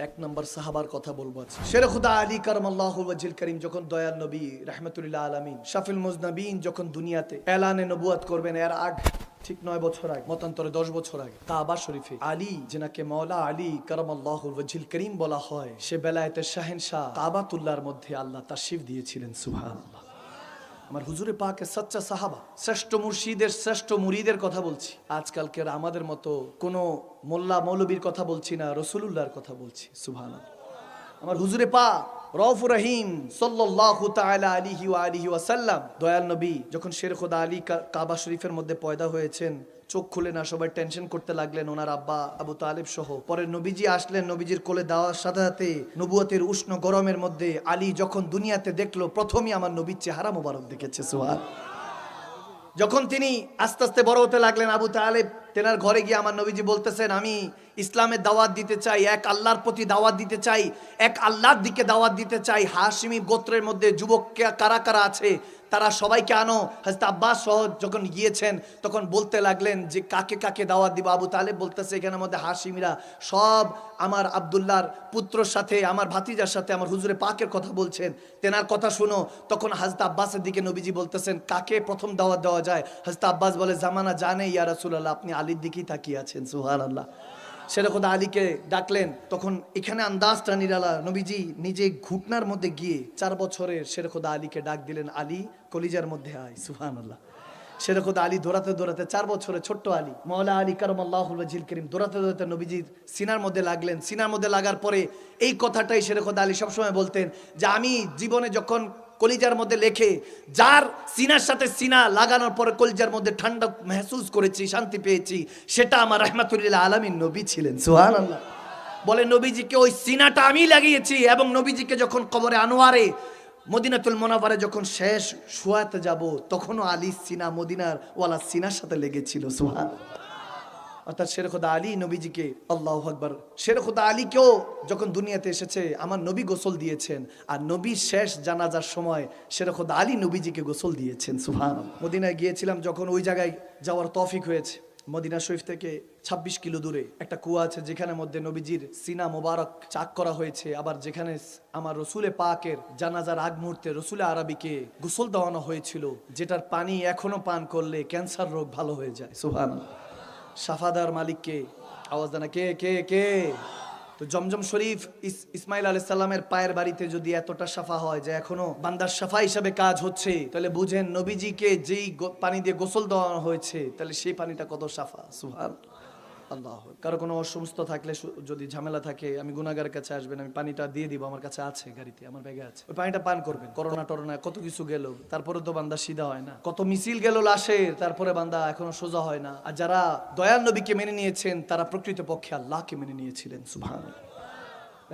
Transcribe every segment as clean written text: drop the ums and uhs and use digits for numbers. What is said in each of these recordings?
এক নম্বর সাহাবার কথা বলবো আজকে। শের খুদা আলী কারামাল্লাহুল ওয়াজহিল কারীম যখন দয়াল নবী রাহমাতুল্লিল আলামিন শাফিল মুজনাবিন যখন দুনিয়াতে এলানে নবুয়ত করবেন, এর আগ ঠিক 9 বছর আগে, মতান্তরে 10 বছর আগে, কাবা শরীফে আলী, যেনাকে মাওলা আলী কারামাল্লাহুল ওয়াজহিল কারীম বলা হয়, সে বেলায়েতের শাহেনশাহ কাবাতুল্লাহর মধ্যে আল্লাহ তাশরিফ দিয়েছিলেন। সুবহানাল্লাহ। আমার হুজুরে পাকে সচ্চা সাহাবা, শ্রেষ্ঠ মুর্শিদের শ্রেষ্ঠ মুরিদের কথা বলছি। আজকালকের আমাদের মতো কোনো মোল্লা মৌলবীর কথা বলছি না, রাসূলুল্লাহর কথা বলছি। সুবহানাল্লাহ। আমার হুজুরে পাক রউফুর রহিম সাল্লাল্লাহু তাআলা আলাইহি ওয়া আলিহি ওয়াসাল্লাম, দয়াল নবী যখন শের খোদা আলী কাবা শরীফের মধ্যে পয়দা হয়েছেন, চোখ খুলে না, সবাই টেনশন করতে লাগলেন, ওনার আব্বা আবু তালেব সহ। পরে নবীজি আসলেন, নবীজির কোলে দেওয়ার সাথে সাথে নবুয়তের উষ্ণ গরমের মধ্যে আলী যখন দুনিয়াতে দেখলো, প্রথমেই আমার নবীর চেহারা মোবারক দেখেছে। সুবহানাল্লাহ। যখন তিনি আস্তে আস্তে বড় হতে লাগলেন, আবু তালেব তেনার ঘরে গিয়ে আমার নবীজি বলতেছেন, আমি ইসলামের দাওয়াত দিতে চাই, এক আল্লাহর প্রতি দাওয়াত দিতে চাই, এক আল্লাহর দিকে দাওয়াত দিতে চাই। হাশিমি গোত্রের মধ্যে যুবক কারা কারা আছে তারা সবাইকে আনো। হযরত আব্বাস সহ যখন গিয়েছেন তখন বলতে লাগলেন যে কাকে কাকে দাওয়াত দিব। আবু তালেব বলতেছে, এখানের মধ্যে হাশিমিরা সব আমার আব্দুল্লাহর পুত্রর সাথে, আমার ভাতিজার সাথে আমার হুজুরে পাকের কথা বলছেন, তেনার কথা শুনো। তখন হযরত আব্বাসের দিকে নবীজি বলতেছেন, কাকে প্রথম দাওয়াত দেওয়া যায়? হযরত আব্বাস বলে, জামানা জানে ইয়া রাসূলুল্লাহ, আপনি আলীর দিকেই তাকিয়ে আছেন। সুবহানাল্লাহ। শেরে খোদা আলীকে ডাকলেন। তখন এখানে আন্দাজটা নিরালা, নবীজি নিজে ঘুটনার মধ্যে গিয়ে 4 বছরের শেরে খোদা আলীকে ডাক দিলেন, আলী কলিজার মধ্যে আয়। সুবহানাল্লাহ। শেরে খোদা আলী দৌড়াতে দৌড়াতে, 4 বছরের ছোট্ট আলী, মাওলা আলী কারামাল্লাহুল ওয়াজহিল কারীম, দৌড়াতে দৌড়াতে নবীজির সিনার মধ্যে লাগলেন। সিনার মধ্যে লাগার পরে এই কথাটাই শেরে খোদা আলী সবসময় বলতেন যে আমি জীবনে যখন কলিজার মধ্যে লেখে যার সিনার সাথে সিনা লাগানোর পরে কলিজার মধ্যে ঠান্ডা মেহসুস করেছি, শান্তি পেয়েছি, সেটা আমার রাহমাতুল্লিল আলামিন নবী ছিলেন। সুবহানাল্লাহ। বলে নবীজিকে ওই সিনাটা আমি লাগিয়েছি, এবং নবীজিকে যখন কবরে আনোয়ারে মদিনাতুল মুনাওয়ারে যখন শেষ শোয়াতে যাব, তখনও আলী সিনা মদিনার ওয়ালা সিনার সাথে লেগেছিল। সুবহানাল্লাহ। অর্থাৎ শের খোদা আলী নবীজিকে, আল্লাহু আকবার, শের খোদা আলীকেও যখন দুনিয়াতে এসেছে আমার নবী গোসল দিয়েছেন, আর নবীর শেষ জানাজার সময় শের খোদা আলী নবীজিকে গোসল দিয়েছেন। সুবহানাল্লাহ। মদিনায় গিয়েছিলাম যখন, ওই জায়গায় যাওয়ার তৌফিক হয়েছে। মদিনা শরীফ থেকে 26 কিলো দূরে একটা কুয়া আছে, যেখানে মধ্যে নবীজির সিনা মোবারক চাক করা হয়েছে। আবার যেখানে আমার রসুলে পাকের জানাজার আগ মুহূর্তে রসুলে আরবিকে গোসল দেওয়ানো হয়েছিল, যেটার পানি এখনো পান করলে ক্যান্সার রোগ ভালো হয়ে যায়। সুবহানাল্লাহ। সাফাদার মালিককে আওয়াজ দেনা, কে কে কে? তো জমজম শরীফ ইসমাইল আলাইহিস সালামের পায়ের বাড়িতে যদি এতটা সাফা হয় যে এখনো বান্দার সাফা হিসাবে কাজ হচ্ছে, তাহলে বুঝেন নবীজিকে যেই পানি দিয়ে গোসল দেওয়া হয়েছে, তাহলে সেই পানিটা কত সাফা। সুবহানাল্লাহ। আল্লাহ। কারো কোনো অসুস্থ থাকলে, যদি ঝামেলা থাকে, আমি গুনাহগারের কাছে আসবেন, আমি পানিটা দিয়ে দিব, আমার কাছে আছে, গাড়িতে আমার ব্যাগে আছে, ওই পানিটা পান করবেন। করোনা টরোনা কত কিছু গেল, তারপরে তো বান্দা সিধা হয় না, কত মিছিল গেল লাশের, তারপরে বান্দা এখনো সোজা হয় না। আর যারা দয়াল নবীকে মেনে নিয়েছেন তারা প্রকৃতপক্ষে আল্লাহকে মেনে নিয়েছিলেন। সুবহানাল্লাহ।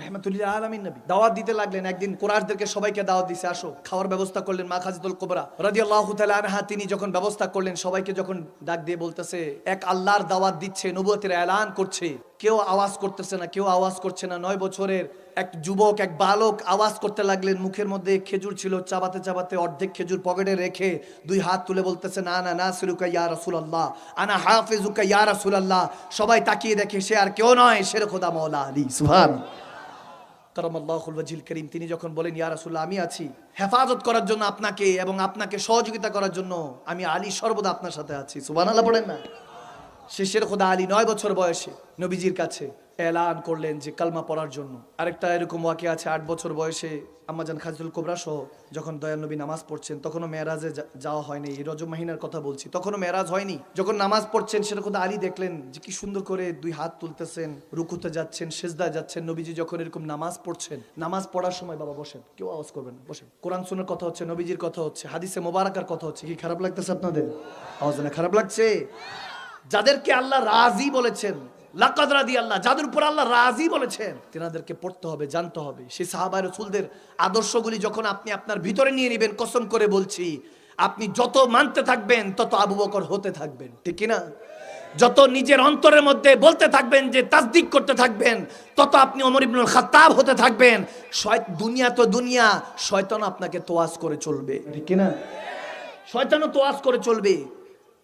রাহমাতুল্লিল আলামিন নবী দাওয়াত দিতে লাগলেন। একদিন কুরাইশদেরকে সবাইকে দাওয়াত দিছে, আসো, খাওয়ার ব্যবস্থা করলেন। মা খাদিজাতুল কুবরা রাদিয়াল্লাহু তাআলা আনহা, তিনি যখন ব্যবস্থা করলেন, সবাইকে যখন ডাক দিয়ে বলতেছে, এক আল্লাহর দাওয়াত দিচ্ছে, নবুয়তের এলান করছে, কেউ আওয়াজ করতেছে না, কেউ আওয়াজ করছে না। 9 বছরের এক যুবক, এক বালক আওয়াজ করতে লাগলেন। মুখের মধ্যে খেজুর ছিল, চাবাতে চাবাতে অর্ধেক খেজুর পকেটে রেখে 2 হাত তুলে বলতেছে, না না নাসিরুকা ইয়া রাসূলুল্লাহ, আনা হাফিজুকা ইয়া রাসূলুল্লাহ। সবাই তাকিয়ে দেখে, সে আর কেউ নয়, শের খোদা মাওলা আলী। সুবহানাল্লাহ। কারামাল্লাহুল ওয়াজহিল কারীম, তিনি যখন বলেন, ইয়া রাসূলুল্লাহ, আমি আছি হেফাজত করার জন্য আপনাকে, এবং আপনাকে সহযোগিতা করার জন্য আমি আলী সর্বদা আপনার সাথে আছি। সুবহানাল্লাহ পড়েন না। শের খোদা আলী 9 বছর বয়সে নবীজির কাছে এলান করলেন যে কালমা পড়ার জন্য। আরেকটা এরকম ওয়াকিয়া আছে, 8 বছর বয়সে আম্মাজান খাদিজাতুল কুবরা সহ যখন দয়াল নবী নামাজ পড়ছেন, তখনও মেরাজে যাওয়া হয়নি, এই রজব মাহিনার কথা বলছি, তখনও মেরাজ হয়নি। যখন নামাজ পড়ছেন, শের খোদা আলী দেখলেন যে কি সুন্দর করে 2 হাত তুলতেছেন, রুকুতে যাচ্ছেন, সিজদায় যাচ্ছেন। নবীজি যখন এরকম নামাজ পড়ছেন, নামাজ পড়ার সময়, বাবা বসেন, কেউ আওয়াজ করবেন না, বসেন, কোরআন শোনার কথা হচ্ছে, নবীজির কথা হচ্ছে, হাদিসে মোবারকার কথা হচ্ছে, কি খারাপ লাগতেছে আপনাদের? আওয়াজ না, খারাপ লাগছে? যাদেরকে আল্লাহ রাজি বলেছেন, লাকাদ রাদিয়াল্লাহ, যাদের উপর আল্লাহ রাজি বলেছেন, তেনাদেরকে পড়তে হবে, জানতে হবে। সেই সাহাবা রাসূলদের আদর্শগুলি যখন আপনি আপনার ভিতরে নিয়ে নেবেন, কসম করে বলছি, আপনি যত মানতে থাকবেন তত আবু বকর হতে থাকবেন, ঠিক কি না? যত নিজের অন্তরের মধ্যে বলতে থাকবেন, যে তাসদিক করতে থাকবেন, তত আপনি ওমর ইবনুল খাত্তাব হতে থাকবেন। দুনিয়া তো দুনিয়া, শয়তান আপনাকে তোয়াজ করে চলবে, ঠিক কি না? শয়তানও তোয়াজ করে চলবে।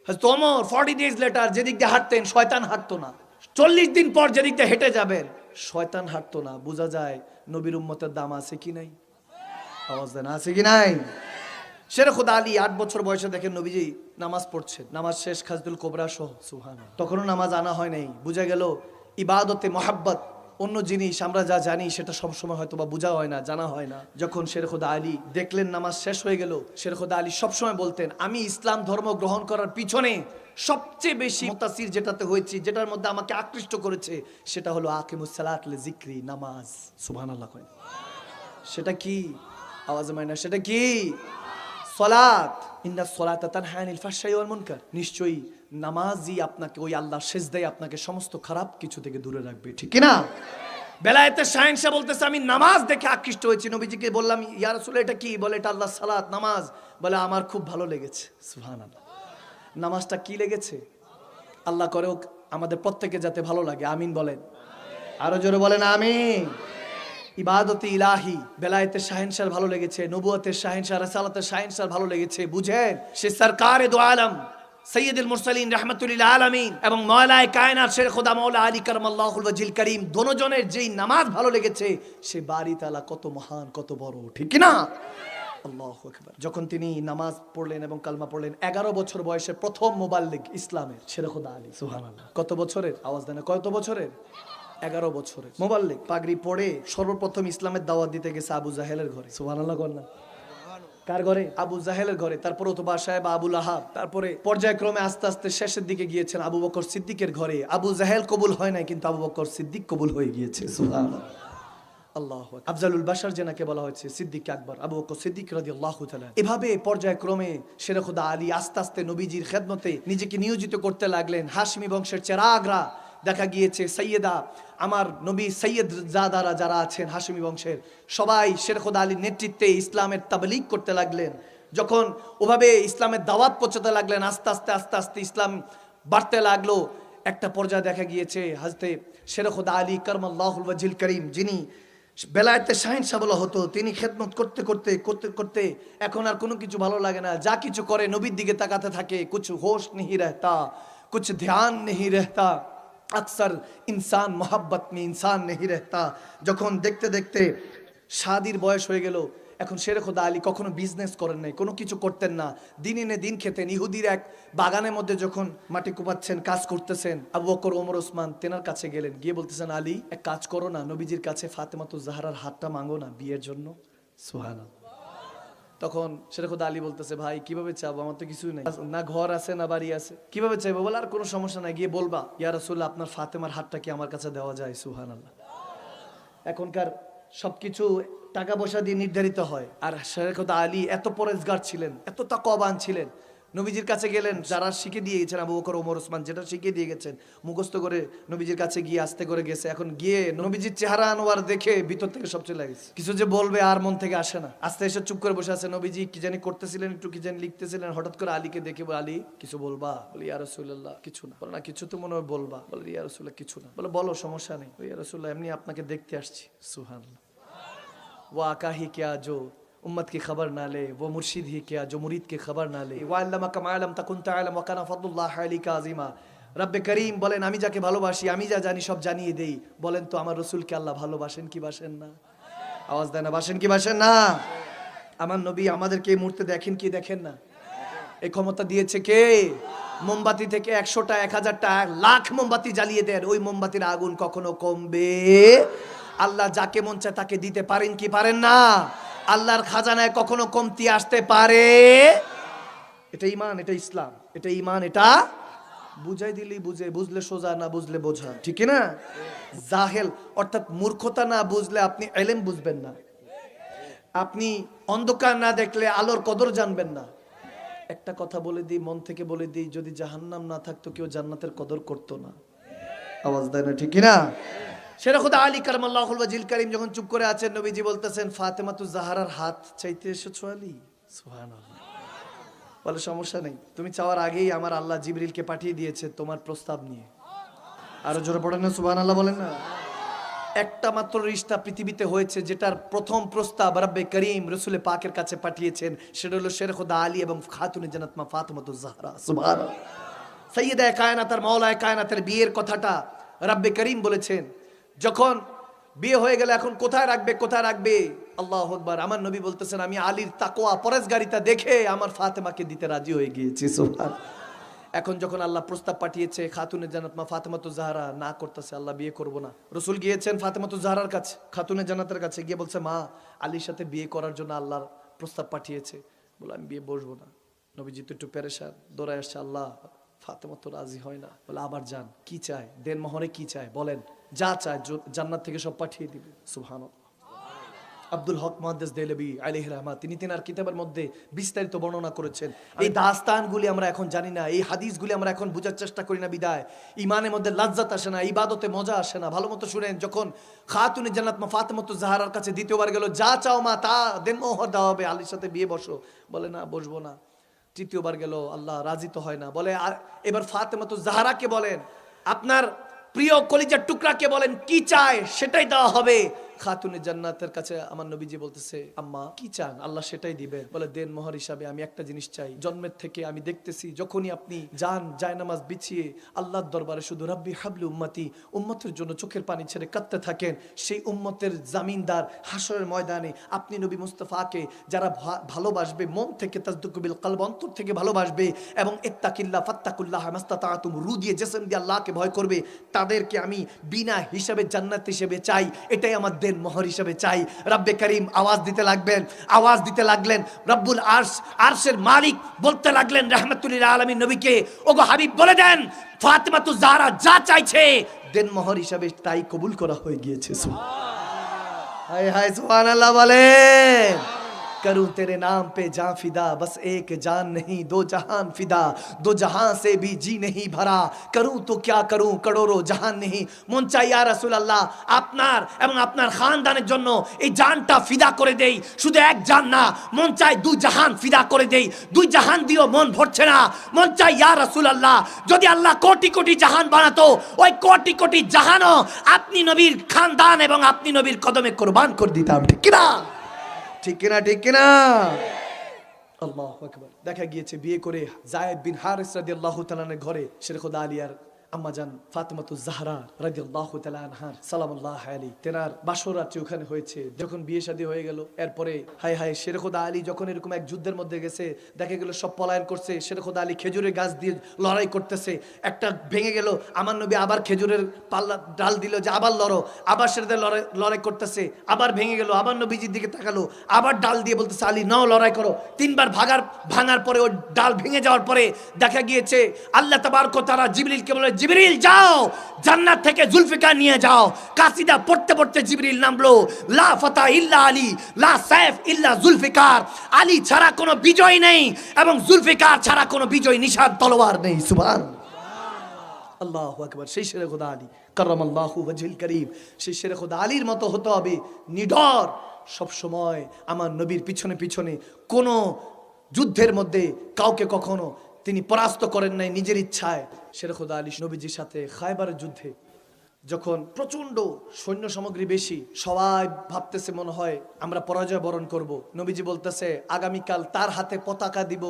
হযরত ওমর 40 days later যেদিক দিয়ে হাঁটতেন, শয়তান হাঁটতো না। 40 দিন পর যেদিক দিয়ে হেঁটে যাবেন, শয়তান হাঁটতো না, বোঝা যায় নবীর উম্মতের দাম আছে কি নাই? আওয়াজ দেন, আছে কি নাই? শের খুদা আলী 8 বছর বয়সে দেখেন নবীজি নামাজ পড়ছেন, নামাজ শেষ খাজদুল কোবরা সহ, সুবহানাল্লাহ। তখনও নামাজ আনা হয় নাই, বুঝা গেল ইবাদতে মোহাব্বত অন্য জিনিস, আমরা যা জানি সেটা সবসময় হয়তো বা বোঝা হয় না, জানা হয় না। যখন শের খুদা আলী দেখলেন নামাজ শেষ হয়ে গেল, শের খুদা আলী সবসময় বলতেন, আমি ইসলাম ধর্ম গ্রহণ করার পিছনে সবচেয়ে বেশি মুতাসির যেটাতে হয়েছি, যেটার মধ্যে আমাকে আকৃষ্ট করেছে, সেটা হলো আকিমুস সালাত লিযিকরি, নামাজ। সুবহানাল্লাহ কয়। সেটা কি? আওয়াজ মাইনা, সেটা কি? সালাত। ইন্নাস সালাতা তানহা আনিল ফাহশাই ওয়াল মুনকার। নিশ্চয়ই নামাজই আপনাকে, ওই আল্লাহর সিজদায় আপনাকে সমস্ত খারাপ কিছু থেকে দূরে রাখবে, ঠিক কি না? বেলায়েতের শাহেন শাহ বলতেছে, আমি নামাজ দেখে আকৃষ্ট হয়েছি। নবীজিকে বললাম, ইয়া রাসূলুল্লাহ এটা কি? বলে এটা আল্লাহর সালাত, নামাজ। বলে আমার খুব ভালো লেগেছে। সুবহানাল্লাহ। নামাজটা কি লেগেছে? আল্লাহ করেও আমাদের প্রত্যেকে যাতে ভালো লাগে, আমিন বলেন। আরো জোরে বলেন আমিন। ইবাদতে ইলাহি বেলায়েতের শাহেনশাহ ভালো লেগেছে, নবুয়তের শাহেনশাহ, রাসালাতের শাহেনশাহ ভালো লেগেছে। বুঝেন, সে সরকারে দো আলম সৈয়দুল মুরসালিন রাহমাতুল্লিল আলামিন এবং মাওলায়ে কায়নাত শের খোদা মাওলা আলী কারামাল্লাহুল ওয়াজহিল কারীম দোনোজনের যেই নামাজ ভালো লেগেছে, সে বাড়ি তাআলা কত মহান, কত বড়, ঠিক কি না? আল্লাহু আকবার। যখন তিনি নামাজ পড়লেন এবং কালমা পড়লেন, 11 বছর বয়সে প্রথম মুবাল্লিগ ইসলামের শের খোদা আলী। সুবহানাল্লাহ। কত বছরের? আওয়াজ দেন, কত বছরের? 11 বছরের মুবাল্লিগ। পাগড়ি পরে সর্বপ্রথম ইসলামের দাওয়াত দিতে গেছে আবু জাহেলের ঘরে। সুবহানাল্লাহ কর না? কার ঘরে? আবু জাহেলের ঘরে। তারপর উতবা সাহেব, আবু লাহাব, তারপরে পর্যায়ক্রমে আস্তে আস্তে শেষের দিকে গিয়েছেন আবু বকর সিদ্দিকের ঘরে। আবু জাহেল কবুল হয় নাই, কিন্তু আবু বকর সিদ্দিক কবুল হয়ে গিয়েছে। সুবহানাল্লাহ। আল্লাহু আকবার। আফজালুল বাশার যেনাকে বলা হয়েছে, সিদ্দিক আকবর আবু বকর সিদ্দিক রাদিয়াল্লাহু তাআলা। এভাবে পর্যায়ক্রমে শের খোদা আলী আস্তে আস্তে নবীজির খেদমতে নিজেকে নিয়োজিত করতে লাগলেন। হাশমি বংশের চেরাগরা, দেখা গিয়েছে সৈয়দা, আমার নবী সৈয়দ জাদারা যারা আছেন হাশমি বংশের, সবাই শের খোদা আলীর নেতৃত্বে ইসলামের তাবলীগ করতে লাগলেন। যখন ওভাবে ইসলামের দাওয়াত পৌঁছাতে লাগলেন, আস্তে আস্তে আস্তে আস্তে ইসলাম বাড়তে লাগলো। একটা পর্যায়ে দেখা গিয়েছে হযরতে শের খোদা আলী কারামাল্লাহুল ওয়াজহিল কারীম, যিনি বেলায়েতের শাহেনশাহ বলা হতো, তিনি খেদমত করতে করতে করতে করতে এখন আর কোনো কিছু ভালো লাগে না। যা কিছু করে নবীর দিকে তাকাতে থাকে। কুছ হোশ नहीं रहता, कुछ ध्यान नहीं रहता, अक्सर इंसान मोहब्बत में इंसान नहीं रहता। যখন দেখতে দেখতে শাদির বয়স হয়ে গেল, এখন শের খোদা আলী কখনো বিজনেস করেন নাই, কোনো কিছু করতেন না, দিন এনে দিন খেতেন। ইহুদির এক বাগানের মধ্যে যখন মাটি কোপাচ্ছেন, কাজ করতেছেন, আবু বকর, ওমর, ওসমান তেনার কাছে গেলেন, গিয়ে বলতেছেন, আলী এক কাজ করো না, নবীজির কাছে ফাতেমাতুজ জাহরার হাতটা মাঙ্গো না বিয়ের জন্য। সুবহানাল্লাহ। তখন শের খোদা আলী বলতেছে, ভাই কিভাবে চাবো, আমার তো কিছুই নাই, না ঘর আছে না বাড়ি আছে, কিভাবে চাইবো? বলে আর কোনো সমস্যা নাই, গিয়ে বলবা, ইয়া রাসূলুল্লাহ আপনার ফাতেমার হাতটা কি আমার কাছে দেওয়া যায়? সুবহানাল্লাহ। এখনকার সবকিছু টাকা পয়সা দিয়ে নির্ধারিত হয়, আর শের খোদা আলী এত পরেজগার ছিলেন, এত তাকওয়াবান ছিলেন। নবীজির কাছে গেলেন, যারা শিখে দিয়ে গেছেন আবু বকর, ওমর, ওসমান, যেটা শিখিয়ে দিয়ে গেছেন মুখস্থ করে নবীজির কাছে গিয়ে আস্তে করে গেছে। এখন গিয়ে নবীজির চেহারা আনোয়ার দেখে ভিতর থেকে সব চলে গেছে, কিছু যে বলবে আর মন থেকে আসে না। আস্তে এসে চুপ করে বসে আছে। নবীজি কি জানি করতেছিলেন, একটু কি জানি লিখতেছিলেন, হঠাৎ করে আলীকে দেখে বলে, আলী কিছু বলবা? বলে, ইয়া রাসূলুল্লাহ কিছু না। বলে, না কিছু তো মনে হয় বলবা। বলে, ইয়া রাসূলুল্লাহ কিছু না। বলে, বলো, সমস্যা নেই। ইয়া রাসূলুল্লাহ এমনি আপনাকে দেখতে আসছি। সুবহানাল্লাহ। वो आका ही क्या जो उम्मत की खबर ना ले, वो मुर्शिद ही क्या जो मुरीद की खबर ना ले, वाल्लमाका मा लम तकुन ता'लम व काना फदलुल्लाहि अलैका আযীমা। রব্বে করিম বলেন, আমি যাকে ভালোবাসি, আমি যা জানি সব জানিয়ে দেই। বলেন তো আমার রাসূলকে আল্লাহ ভালোবাসেন কি বাসেন না? আওয়াজ দেন না, বাসেন কি বাসেন না? আমার নবী আমাদেরকে এই মুহূর্তে দেখেন কি দেখেন না? এই ক্ষমতা দিয়েছে কে? মোমবাতি থেকে 100টা 1000টা 1,00,000 মোমবাতি জ্বালিয়ে দেন, ওই মোমবাতির আগুন কখনো কমবে? আল্লাহ যাকে মন চায় তাকে দিতে পারেন কি পারেন না? আল্লাহর খাজানায় কখনো কমতি আসতে পারে? এটা ঈমান, এটা ইসলাম, এটা ঈমান, এটা বুঝাই দিলেই বুঝে, বুঝলে সোজা, না বুঝলে বোঝা, ঠিক না? জাহেল অর্থাৎ মূর্খতা না বুঝলে আপনি ইলম বুঝবেন না, আপনি অন্ধকার না দেখলে আলোর কদর জানবেন না। একটা কথা বলে দিই, মন থেকে বলে দিই, যদি জাহান্নাম না থাকতো কেউ জান্নাতের কদর করতো না। আওয়াজ দেয় না, ঠিক না? শের খোদা আলী কারামাল্লাহুল ওয়াজহিল কারীম যখন চুপ করে আছেন, নবীজি বলতেছেন, ফাতেমাতুজ জাহরার হাত চাইতে এসেছো আলী? সুবহানাল্লাহ। বলে, সমস্যা নেই, তুমি চাওয়ার আগেই আমার আল্লাহ জিবরিলকে পাঠিয়ে দিয়েছে তোমার প্রস্তাব নিয়ে। আরো জোরে পড়েন না সুবহানাল্লাহ, বলেন না। একটা মাত্র রিশতা পৃথিবীতে হয়েছে যেটার প্রথম প্রস্তাব রব্বে করিম রাসূল পাকের কাছে পাঠিয়েছেন, সেটা হলো শের খোদা আলী এবং খাতুনে জান্নাত মা ফাতেমাতুজ জাহরা। সুবহানাল্লাহ। সাইয়্যিদা কায়নাত আর মাওলায়ে কায়নাতের বিয়ের কথাটা রব্বে করিম বলেছেন। যখন বিয়ে হয়ে গেলে এখন কোথায় রাখবে, কোথায় রাখবে? আল্লাহু আকবার। আমার নবী বলতেছেন, আমি আলীর তাকওয়া পরেজগারিতা দেখে আমার ফাতেমাকে দিতে রাজি হয়ে গিয়েছি। সুবহান। এখন যখন আল্লাহ প্রস্তাব পাঠিয়েছে খাতুনে জান্নাত মা ফাতেমাতুজ জাহরা না করতেছে, আল্লাহ বিয়ে করব না। রাসূল গিয়েছেন ফাতেমাতুজ জাহরার কাছে, খাতুনে জান্নাতের কাছে, গিয়ে বলছে, মা আলীর সাথে বিয়ে করার জন্য আল্লাহর প্রস্তাব পাঠিয়েছে। বলে আমি বিয়ে বসবো না। নবীজি তো একটু পেরেশান, দৌড়ায় আসছে, আল্লাহ ফাতেমা তো রাজি হয় না। বলে আবার যান, কি চায় দেন, মোহরে কি চায় বলেন, যা চায় জান্নাত থেকে সব পাঠিয়ে দিবে। সুবহানাল্লাহ। আব্দুল হক মুহাদ্দিস দেহলভী আলাইহির রাহমাত তিনি তিনার কিতাবের মধ্যে বিস্তারিত বর্ণনা করেছেন। এই দাস্তানগুলি আমরা এখন জানি না, এই হাদিসগুলি আমরা এখন বোঝার চেষ্টা করি না, বিদায় ইমানের মধ্যে লাজ্জাত আসে না, ইবাদতে মজা আসে না। ভালো মতো শুনেন, যখন খাতুনে জান্নাত মা ফাতেমাতুজ জাহরার কাছে দ্বিতীয়বার গেল, যা চাও মা তা দেন, মোহর দেওয়া হবে, আলীর সাথে বিয়ে বসো। বলে না, বসবো না। তৃতীয়বার গেল, আল্লাহ রাজি তো হয় না। বলে এবার ফাতেমাতুজ জাহরাকে বলেন, আপনার প্রিয় কলিজার টুকরাকে বলেন কি চায় সেটাই দেওয়া হবে। খাতুনে জান্নাতের কাছে আমার নবীজি বলতেছে, আম্মা কি চান, আল্লাহ সেটাই দিবেন। বলে দেন মোহর হিসাবে আমি একটা জিনিস চাই। জন্মের থেকে আমি দেখতেছি যখনই আপনি যান জায়নামাজ বিছিয়ে আল্লাহর দরবারে শুধু রাব্বি হাবলি উম্মতি, উম্মতের জন্য চোখের পানি ছেড়ে কাঁদতে থাকেন, সেই উম্মতের জামিনদার হাশরের ময়দানে আপনি নবী মুস্তাফাকে যারা ভালোবাসবে, মন থেকে তাসদুকু বিল কলব, অন্তর থেকে ভালোবাসবে, এবং ইত্তাকিল্লাহ ফাত্তাকুল্লাহ মাস্তাতাতুম, রু দিয়ে জিসম দিয়ে আল্লাহকে ভয় করবে, তাদেরকে আমি বিনা হিসাবে জান্নাত হিসেবে চাই। এটাই আমার দেন মোহর হিসেবে চাই। রব্বে করিম আওয়াজ দিতে লাগলেন। রব্বুল আরশের মালিক বলতে লাগলেন রাহমাতুল লিল আলামিন নবীকে, ওগো হাবিব বলে দেন ফাতেমাতুজ জাহরা যা চাইছে দেন মোহর হিসেবে তাই কবুল করা হয়ে গিয়েছে। হায় হায় সুবহানাল্লাহ বলেন। करूं तेरे नाम पे जान फिदा, बस एक जान नहीं दो जहान फिदा, दो जहां से भी जी नहीं भरा, करूं तो क्या करूं करोड़ों जहान नहीं। মন চাই ইয়া রাসূলুল্লাহ আপনার এবং আপনার খানদানের জন্য এই জানটা ফিদা করে দেই, শুধু এক জান না, মন চাই দুই জাহান ফিদা করে দেই। দুই জাহান দিও মন ভরছে না, মন চাই ইয়া রাসূলুল্লাহ যদি আল্লাহ কোটি কোটি জাহান বানাতো, ওই কোটি কোটি জাহানও আপনি নবীর খানদান এবং আপনি নবীর কদমে কুরবান করে দিতাম। ঠিক কি না? ঠিক কিনা, ঠিক কিনা? আল্লাহু আকবার। দেখা গিয়েছে বিয়ে করে যায়েদ বিন হারিস রাদিয়াল্লাহু তাআলা এর ঘরে শের খোদা আলিয়ার আম্মাজান ফাতেমাতুজ জাহরা রাদিয়াল্লাহু তাআলা আনহা সালামুল্লাহ আলাইহি তেনার বাসর রাত্রি ওখানে হয়েছে। যখন বিয়ে শাদী হয়ে গেল, এরপরে হায় হায় শের খোদা আলী যখন এরকম এক যুদ্ধের মধ্যে গেছে, দেখা গেল সব পলায়ন করছে, শের খোদা আলী খেজুরের গাছ দিয়ে লড়াই করতেছে, একটা ভেঙে গেল, আমার নবী আবার খেজুরের পাল্লা ডাল দিল যে আবার লড়ো, আবার সেটাতে লড়াই করতেছে, আবার ভেঙে গেল, আবার নবীজির দিকে তাকালো, আবার ডাল দিয়ে বলতেছে আলী নাও লড়াই করো। তিনবার ভাঙার পরে ওই ডাল ভেঙে যাওয়ার পরে দেখা গিয়েছে আল্লাহ তাবারক ওয়া তাআলা জিবরিলকে বলে, জিবরিল যাও জান্নাত থেকে জুলফিকার নিয়ে যাও। কাসিদা পড়তে পড়তে জিবরিল নামলো, লা ফাতা ইল্লা আলী, লা সাইফ ইল্লা জুলফিকার, আলী ছাড়া কোনো বিজয় নেই এবং জুলফিকার ছাড়া কোনো বিজয় নিশান তলোয়ার নেই। সুবহানাল্লাহ, আল্লাহু আকবার। সেই শেরে খোদা আলী কাররামাল্লাহু ওয়াজহিল করিম, সেই শেরে খোদা আলীর মতো হতে হবে নিডর, সব সময় আমার নবীর পিছনে পিছনে, কোনো যুদ্ধের মধ্যে কাউকে কখনো তিনি পরাস্ত করেন নাই নিজের ইচ্ছায়। শের খোদা আলী নবীজির সাথে খায়বারের যুদ্ধে যখন প্রচন্ড সৈন্য সামগ্রী বেশি, সবাই ভাবতেছে মনে হয় আমরা পরাজয় বরণ করব, নবীজি বলতেছে আগামীকাল তার হাতে পতাকা দিব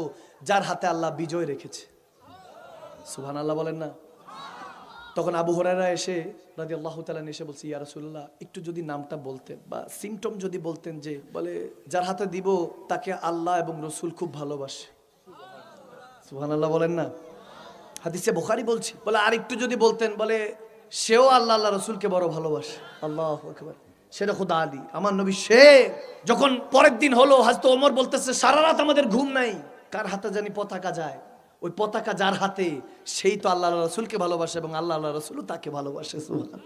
যার হাতে আল্লাহ বিজয় রেখেছে। সুবহানাল্লাহ বলেন না? তখন আবু হুরায়রা এসে রাদিয়াল্লাহু তাআলা এসে বলছে, ইয়া রাসূলুল্লাহ একটু যদি নামটা বলতেন বা সিম্পটম যদি বলতেন, যে বলে যার হাতে দিব তাকে আল্লাহ এবং রাসূল খুব ভালোবাসে। সুবহানাল্লাহ বলেন না? হাদিসে বুখারী বলছি। বলে আর একটু যদি বলতেন, বলে সেও আল্লাহ আল্লাহ রাসূলকে বড় ভালোবাসে। আল্লাহু আকবার। সেটা খোদা আলী আমার নবী। সে যখন পরের দিন হলো, হযরত ওমর বলতেছে সারা রাত আমাদের ঘুম নাই, কার হাতে জানি পতাকা যায়, ওই পতাকা যার হাতে সেই তো আল্লাহ রাসূলকে ভালোবাসে এবং আল্লাহ রাসূলও তাকে ভালোবাসে। সুবহানাল্লাহ।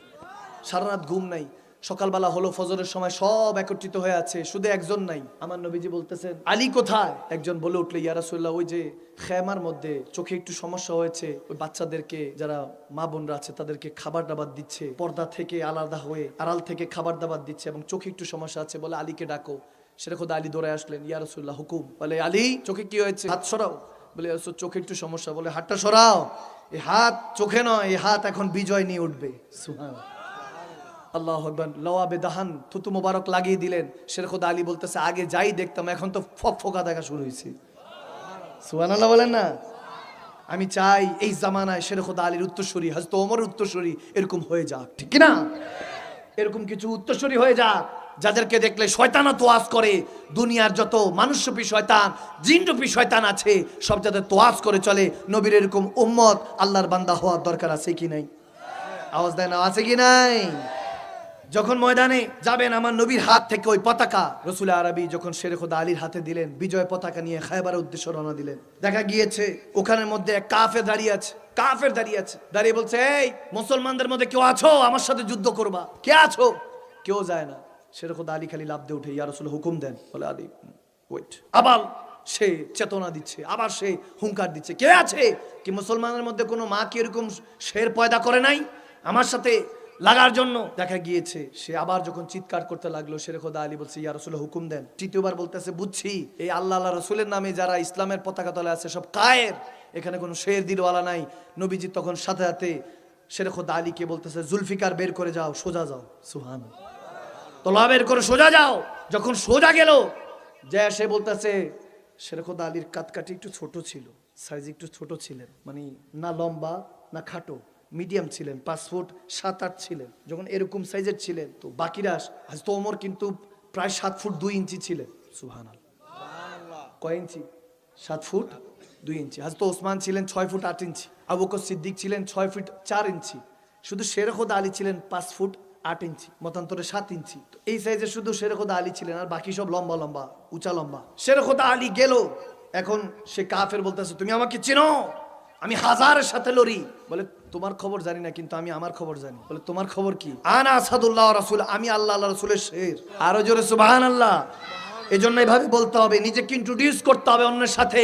সারা রাত ঘুম নাই, সকালবেলা হলো ফজরের সময় সব একত্রিত হয়ে আছে, শুধু একজন নাই। আমার নবীজি বলতেছেন আলী কোথায়? একজন বলে উঠলো, ইয়া রাসূলুল্লাহ ওই যে খেমার মধ্যে চোখে একটু সমস্যা হয়েছে, ওই বাচ্চাদেরকে যারা মা বোনরা আছে তাদেরকে খাবার দাবার দিচ্ছে, পর্দা থেকে আলাদা হয়ে আড়াল থেকে খাবার দাবার দিচ্ছে এবং চোখে একটু সমস্যা আছে, বলে আলীকে ডাকো। সেটা খোদা আলী দৌড়ে আসলেন, ইয়া রাসূলুল্লাহ হুকুম। বলে আলী চোখে কি হয়েছে? হাত সরাও। বলে চোখে একটু সমস্যা। বলে হাতটা সরাও। এই হাত চোখে নয়, এই হাত এখন বিজয় নিয়ে উঠবে। সুবহানাল্লাহ, আল্লাহু আকবার। লওয়াবে দাহান থুতু মোবারক লাগিয়ে দিলেন। শের খোদা আলী বলতেছে আগে যাই দেখতাম, এখন তো ফকফকা দেখা শুরু হয়েছে। সুবহানাল্লাহ বলেন না? আমি চাই এই জামানায় শের খোদা আলীর উত্তরসূরি, হযরত ওমরের উত্তরসূরি এরকম হয়ে যাক। ঠিক কি না? এরকম কিছু উত্তরসূরি হয়ে যা, যাদেরকে দেখলে শয়তানা তোয়াজ করে। দুনিয়ার যত মানুষরূপী শয়তান, জিনরূপী শয়তান আছে, সব যাদের তোয়াজ করে চলে, নবীর এরকম উম্মত আল্লাহর বান্দা হওয়ার দরকার আছে কি নাই? আওয়াজ দেয় না, আছে কি নাই? যখন ময়দানে যাবেন, আমার নবীর হাত থেকে ওই পতাকা রসুল আরবি যখন শেরে খোদা আলীর হাতে দিলেন, বিজয় পতাকা নিয়ে খায়বারের উদ্দেশ্যে রওনা দিলেন। দেখা গিয়েছে ওখানের মধ্যে এক কাফের দাঁড়িয়ে আছে, দাঁড়িয়ে বলছে, এই মুসলমানদের মধ্যে কেউ আছো আমার সাথে যুদ্ধ করবা? কে আছো? কেউ যায় না। শেরে খোদা আলী খালি লাফ দিয়ে উঠে, ইয়া রাসূল হুকুম দেন। বলে আলী ওয়েট। আবার সে চেতনা দিচ্ছে, আবার সে হুঙ্কার দিচ্ছে, কে আছে? কি মুসলমানের মধ্যে কোনো মা কি এরকম শের পয়দা করে নাই আমার সাথে লাগার জন্য? দেখা গিয়েছে সে আবার যখন চিৎকার করতে লাগলো, শেরে খোদা আলী বলছে, ইয়া রাসূল হুকুম দেন। তৃতীয়বার বলতেছে, বুঝছি এই আল্লাহ রাসূলের নামে যারা ইসলামের পতাকা তলে আছে সব কায়ের, এখানে কোনো শের দিলওয়ালা নাই। নবীজি তখন সাথে সাথে শেরে খোদা আলীকে বলতেছে, জুলফিকার বের করে যাও, সোজা যাও। সুবহানাল্লাহ। তলোয়ার বের করে সোজা যাও। যখন সোজা গেল, যে সে বলতেছে, শেরে খোদা আলীর কাটকাটি একটু ছোট ছিল, সাইজ একটু ছোট ছিলেন, মানে না লম্বা না খাটো, মিডিয়াম ছিলেন, 5 ফুট 7-8 ছিলেন। যখন এরকম সাইজের ছিলেন, তো বাকিরা হযরত ওমর কিন্তু প্রায় 7 ফুট 2 ইঞ্চি ছিলেন। সুবহানাল্লাহ। কয় ইঞ্চি? 7 ফুট 2 ইঞ্চি। হযরত ওসমান ছিলেন 6 ফুট 8 ইঞ্চি। আবু বকর সিদ্দিক ছিলেন 6 ফুট 4 ইঞ্চি। শুধু শেরে খোদা আলী ছিলেন 5 ফুট 8 ইঞ্চি, মতান্তরে 7 ইঞ্চি। তো এই সাইজের শুধু শেরে খোদা আলী ছিলেন, আর বাকি সব লম্বা লম্বা, উঁচা লম্বা। শেরে খোদা আলী গেল, এখন সে কাফের বলতেছে, তুমি আমাকে চিনো? আমি হাজারের সাথে লড়ি। বলে, তোমার খবর জানি না, কিন্তু আমি আমার খবর জানি। বলে, তোমার খবর কি? আনা আসাদুল্লাহ রাসূল, আমি আল্লাহ রাসূলের শের। আরো জোরে সুবহানাল্লাহ। এজন্য এইভাবে বলতে হবে, নিজেকে ইন্ট্রোডিউস করতে হবে অন্যের সাথে।